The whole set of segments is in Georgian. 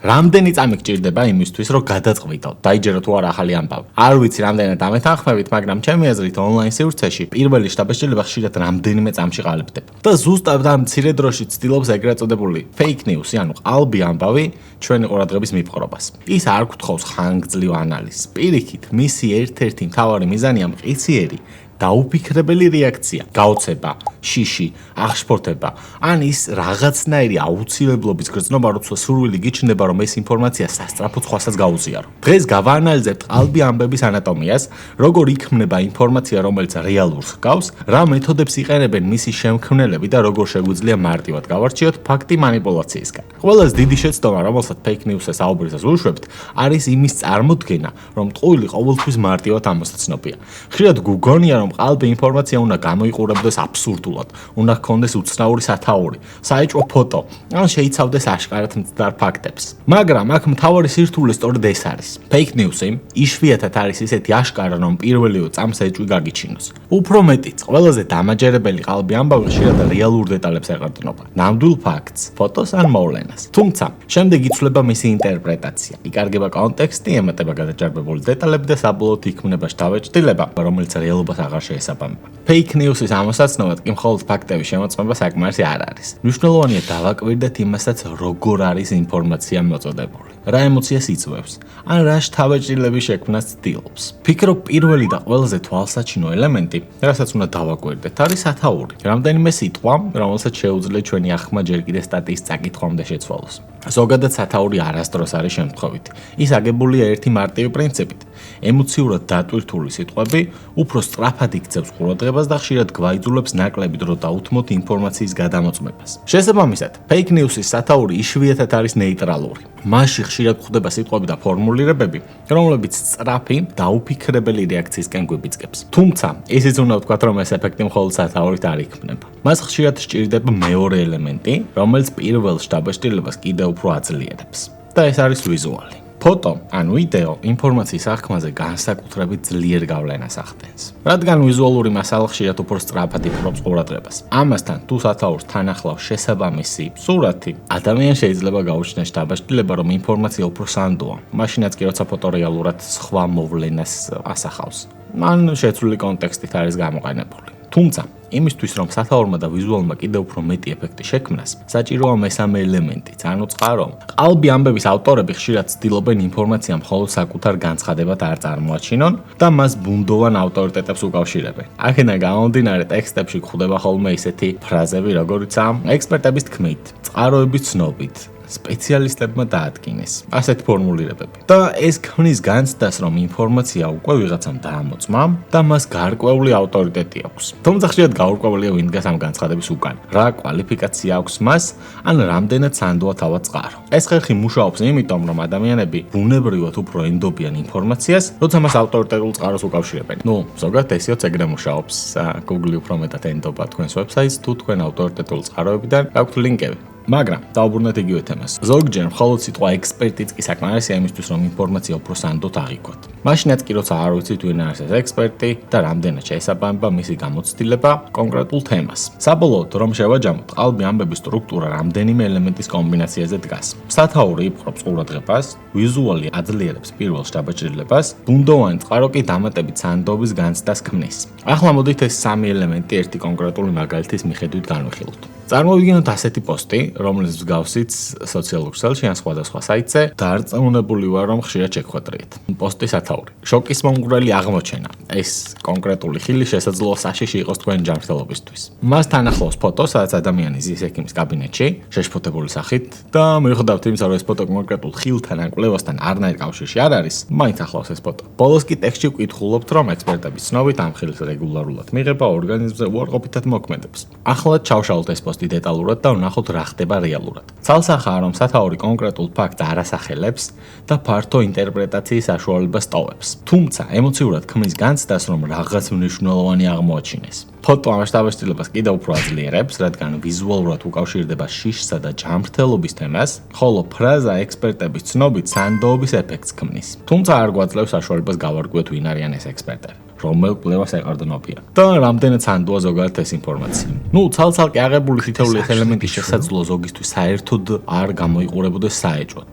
რამდენი წამი გჭირდება იმისთვის, რომ გადაწყვიტოთ, დაიჯერო თუ არა ახალი ამბავი. არ ვიცი რამდენად ამეთანხმებით, მაგრამ ჩემი აზრით ონლაინ სივრცეში პირველი შთაბეჭდილება ხშირად რამდენიმე წამში ყალიბდება. და ზუსტად ამ მცირე დროში ცდილობს ეგრეთ წოდებული fake news-ი, ანუ ყალბი ამბავი ჩვენი ყურადღების მიპყრობას. ის არ გთხოვს ხანგრძლივ ანალიზს. პირიქით, მისი ერთ-ერთი მთავარი მიზანია მყისიერი დაუფიქრებელი რეაქცია, გაოცება, შიში, აღშფოთება, ან ის რაღაცნაირი აუცილებლობის გრძნობა, როცა სურვილი გიჩნდება, რომ ეს ინფორმაცია სასწრაფო სხვასაც გაუზიარო. დღეს გავაანალიზებთ ყალბი ამბების ანატომიას, როგორ იქმნება ინფორმაცია, რომელიც რეალურს ჰგავს, რა მეთოდებს იყენებენ მისი შემქმნელები და როგორ შეგვიძლია მარტივად გავარჩიოთ ფაქტი манипуляციისგან. ყველაზე დიდი შეცდომა, რომელსაც fake news-ს საუბრისას უშვებთ, არის იმის წარმოდგენა, რომ ტყუილი ყოველთვის მარტივად ამოსაცნობია. ხშირად გუგონია, რომ ყალბი ინფორმაცია უნდა გამოიყურებოდეს აბსურდულად, უნდა ჰქონდეს უცნაური სათაური, საეჭვო ფოტო, ან შეიცავდეს აშკარად მცდარ ფაქტებს. მაგრამ აქ მთავარი სირთულე სწორედ ეს არის. Fake news-ი იშვიათად არის ისეთი აშკარა, რომ პირველივე წამს ეჭვი გაგიჩინოს. უფრო მეტიც, ყველაზე დამაჯერებელი ყალბი ამბავი ხშირად რეალურ დეტალებს ეყრდნობა, ნამდვილ ფაქტს, ფოტოს ან მოვლენას. თუმცა, შემდეგ იცვლება მისი ინტერპრეტაცია, იკარგება კონტექსტი, ემატება გადაჭარბებული დეტალები და საბოლოოდ იქმნება შთაბეჭდილება, რომელიც რეალობას აღარ შეესაბამება. Fake news-ის ამოსაცნობად კი მხოლოდ ფაქტების შემოწმება საკმარისი არ არის. მნიშვნელოვანია დავაკვირდეთ იმასაც, როგორ არის ინფორმაცია მოწოდებული, რა ემოციას იწვევს, ან რა შთაბეჭდილების შექმნას ცდილობს. ფიქრობ, პირველი და ყველაზე თვალსაჩინო ელემენტი, რასაც უნდა დავაკვირდეთ, არის სათაური. რამდენიმე სიტყვა, რომელსაც შეუძლია ჩვენი ახმა ჯერ კიდევ სტატიის წაკითხვამდე შეცვალოს. ზოგადად სათაური არასდროს არის შემთხვევითი. ის აგებულია ერთი მარტივი პრინციპით. ემოციურად დატვირთული სიტყვები უფრო სწრაფად იქცევს ყურადღებას და ხშირად გვაიძულებს ნაკლები დრო დაუთმოთ ინფორმაციის გადამოწმებას. შესაბამისად, fake news-ის სათაური იშვიათად არის ნეიტრალური. მასში ხშირად გვხვდება სიტყვები და ფორმულირებები, რომლებიც სწრაფი, დაუფიქრებელი რეაქციისკენ გვიბიძგებს. თუმცა, ისიც უნდა ვთქვათ, რომ ეს ეფექტი მხოლოდ სათაურით არ იქმნება. მას ხშირად სჭირდება მეორე ელემენტი, რომელიც პირველ შთაბეჭდილებას კიდევ უფრო აძლიერებს. და ეს არის ვიზუალი. ფოტო ან ვიდეო ინფორმაციის აღქმაზე განსაკუთრებით ძლიერ გავლენას ახდენს. რადგან ვიზუალური მასალა ხშირად უფრო სწრაფად იპყრობს ყურადღებას. ამასთან, თუ სათაურს თან ახლავს შესაბამისი სურათი, ადამიანს შეიძლება გაუჩნდეს შთაბეჭდილება, რომ ინფორმაცია უფრო სანდოა. მაშინაც კი როცა ფოტო რეალურად სხვა მოვლენას ასახავს. მან შეცვლილი კონტექსტით არის გამოყენებული. თუმცა, იმისთვის, რომ სათაურმა და ვიზუალმა კიდევ უფრო მეტი ეფექტი შექმნას, საჭიროა მესამე ელემენტიც, ანუ წყარო. ყალბი ამბების ავტორები ხშირად ცდილობენ ინფორმაცია მხოლოდ საკუთარ განცხადებად არ წარმოაჩინონ და მას ბუნდოვან ავტორიტეტებს უკავშირებენ. აქედან გამომდინარე, ტექსტებში გვხვდება ხოლმე ისეთი ფრაზები, როგორიცაა ექსპერტების თქმით, წყაროების ცნობით, სპეციალისტებმა დაადგინეს. ასეთ ფორმულირებები. და ეს ქმნის განცდას, რომ ინფორმაცია უკვე ვიღაცამ დაამოწმა და მას გარკვეული ავტორიტეტი აქვს. თუმცა ხშირად გაურკვეველია ვინ დგას ამ განცხადების უკან, რა კვალიფიკაცია აქვს მას, ან რამდენად სანდოა თავად წყარო. ეს ხერხი მუშაობს იმიტომ, რომ ადამიანები ბუნებრივად უფრო ენდობიან ინფორმაციას, როცა მას ავტორიტეტულ წყაროს უკავშირებენ. ზოგადად ესეც ეგრე მუშაობს. Google უფრო მეტად ენდობა თქვენს ვებსაიტს, თუ თქვენ ავტორიტეტულ წყაროებიდან გაქვთ ლინკები. მაგრამ დავუბრუნდეთ იგივე თემას. ზოგჯერ მხოლოდ სიტყვა ექსპერტიც კი საკმარისია იმისთვის, რომ ინფორმაცია უფრო სანდოდ აღიქვათ. მაშინაც კი როცა არ ვიცით ვინ არის ეს ექსპერტი და რამდენად შეესაბამება მისი გამოცდილება კონკრეტულ თემას. საბოლოოდ, რომ შევაჯამოთ, ყალბი ამბების სტრუქტურა რამდენიმე ელემენტის კომბინაციაზე დგას. სათაური იპყრობს ყურადღებას, ვიზუალი აძლიერებს პირველ შთაბეჭდილებას, ბუნდოვანი წყარო კი დამატებით სანდობის განცდას ქმნის. ახლა მოდით ეს სამი ელემენტი ერთი კონკრეტული მაგალითის მიხედვით განვიხილოთ. წარმოვიდგინოთ ასეთი პოსტი, რომელიც მსგავსიც სოციალურ ქსელში ან სხვადასხვა საიტზე დარწმუნებული ვარ, რომ ხშირად შეგხვედრიეთ. პოსტი სათაური. შოკის მომგვრელი აღმოჩენა. ეს კონკრეტული ხილი შესაძლოა საშიში იყოს თქვენი ჯანმრთელობისთვის. მას თან ახლავს ფოტო, სადაც ადამიანი ზის ექიმის კაბინეტში, შეშფოთებული სახით და მიუხედავად იმისა, რომ ეს ფოტო კონკრეტულ ხილთან ან კვლევასთან არნაირ კავშირში არ არის, მაინც ახლავს ეს ფოტო. ბოლოს კი ტექსტში ვკითხულობთ, რომ ექსპერტების ცნობით ამ ხილის რეგულარულად მიღება ორგანიზმზე უარყოფითად მოქმედებს. ახლა ჩავშალოთ ეს პოსტი დეტალურად და ვნახოთ რა ხდება რეალურად. ცალსახაა, რომ სათაური კონკრეტულ ფაქტს არ ასახელებს და ფართო ინტერპრეტაციის საშუალებას ტოვებს. თუმცა, ემოციურად ქმნის განცდას, რომ რაღაც მნიშვნელოვანი აღმოაჩინეს. ფოტო ამ შთაბეჭდილებას კიდევ უფრო აძლიერებს, რადგან ვიზუალურად უკავშირდება შიშსა და ჯანმრთელობის თემას, ხოლო ფრაზა ექსპერტების ცნობით სანდოობის ეფექტს ქმნის. თუმცა არ გვაძლევს საშუალებას გავარკვიოთ, ვინ არიან ეს ექსპერტები. რომელ კვლევას ეყრდნობიან და რამდენად სანდოა ზოგადად ეს ინფორმაცია. ცალ-ცალკე აღებული თითოეული ელემენტი შესაძლოა ზოგისთვის საერთოდ არ გამოიყურებოდეს საეჭვოდ.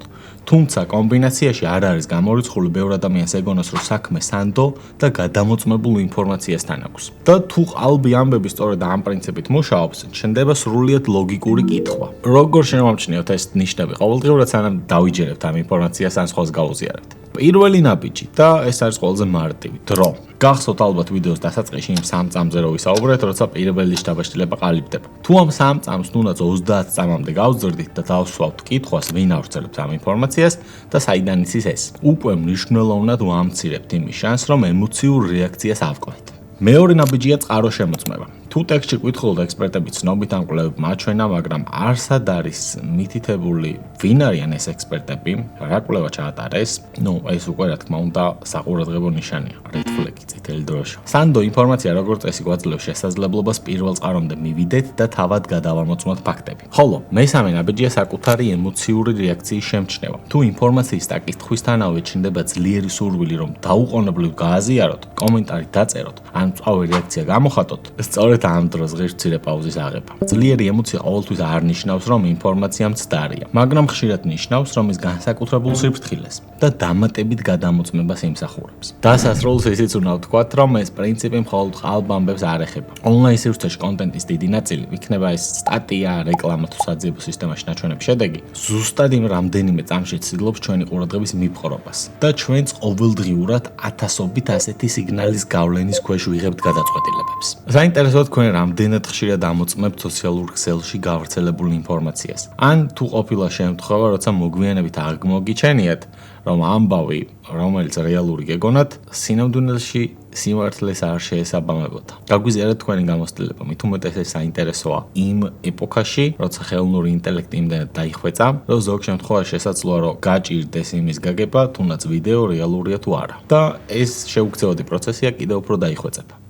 თუმცა კომბინაციაში არ არის გამორიცხული ბევრ ადამიანს ეგონას, რომ საქმე სანდო და გადამოწმებულ ინფორმაციასთან აქვს. და თუ ყალბი ამბები სწორედ ამ პრინციპით მუშაობს, ჩნდება სრულიად ლოგიკური კითხვა. როგორ შემოვამჩნიოთ ეს ნიშნები ყოველდღიურად, სანამ დავიჯერებთ ამ ინფორმაციას ან სხვას გავუზიარებთ? პირველი ნაბიჯი და ეს არის ყველაზე მარტივი დრო. გახსოვთ ალბათ ვიდეოს დასაწყისში იმ 3 წამზე რო ვისაუბრეთ, როცა პირველი შთაბეჭდილება ყალიბდება. თუ ამ 3 წამს თუნდაც 30 წამამდე გავზრდით და დავსვავთ კითხვას, ვინ ავრცელებს ამ ინფორმაციას და საიდან იცის ეს, უკვე მნიშვნელოვნად ვამცირებთ იმის შანსს, რომ ემოციურ რეაქციას ავკლეთ. მეორე ნაბიჯია წყარო შემოწმება. თუ ტექსტში კითხულობთ ექსპერტები ცნობით ან კვლევით მაჩვენა, მაგრამ არსად არის მითითებული ვინ არიან ეს ექსპერტები, რა კვლევა ჩაატარეს, ეს უკვე რა თქმა უნდა საყურადღებო ნიშანია, red flag-ი წითელი დროშა. სანდო ინფორმაცია როგორც წესი გვაძლევს შესაძლებლობას პირველ წყარომდე მივიდეთ და თავად გადავამოწმოთ ფაქტები. ხოლო მესამე ნაბიჯია საკუთარი ემოციური რეაქციის შემჩნევა. თუ ინფორმაციის დაკითხვისთანავე ჩნდება ძლიერი სურვილი, რომ დაუყოვნებლივ გააზიაროთ, კომენტარი დაწეროთ, ან მწვავე რეაქცია გამოხატოთ, სწორედ ამ დროს ღირსცირე პაუზის აღება. ძლიერი ემოცია ყოველთვის არ ნიშნავს, რომ ინფორმაცია მცდარია, მაგრამ ხშირად ნიშნავს, რომ ის განსაკუთრებულ სიფრთხილეს და დამატებით გადამოწმებას იმსახურებს. დასასრულს ისიც უნდა ვთქვათ, რომ ეს პრინციპი მხოლოდ ყალბ ამბებს არ ეხება. ონლაინ სივრცეში კონტენტის დიდი ნაწილი, იქნება ეს სტატია, რეკლამა თუ საძიებო სისტემაში ნაჩვენების შედეგი, ზუსტად იმ რამდენიმე წამში ცდილობს ჩვენი ყურადღების მიპყრობას და ჩვენს ყოველდღიურად ათასობით ასეთი სიგნალის გავლენის ქვეშ ვიღებთ გადაწყვეტილებებს. საინტერესოა თქვენ რამდენად ხშირად ამოწმებთ სოციალურ ქსელში გავრცელებულ ინფორმაციას. ან თუ ყოფილა შემთხვევა, როცა მოგვიანებით აღმოგიჩენიათ, რომ ამბავი, რომელიც რეალური გეგონათ, სინამდვილეში სიმართლეს არ შეესაბამებოდა. გაგვიზიარეთ თქვენი გამოცდილება, მით უმეტეს ეს საინტერესოა იმ ეპოქაში, როცა ხელოვნური ინტელექტი იმდენად დაიხვეწა, რომ ზოგ შემთხვევაში შესაძლოა, რომ გაჭირდეს იმის გაგება, თუნდაც ვიდეო რეალურია თუ არა. და ეს შეუქცევადი პროცესია კიდევ უფრო დაიხვეწება.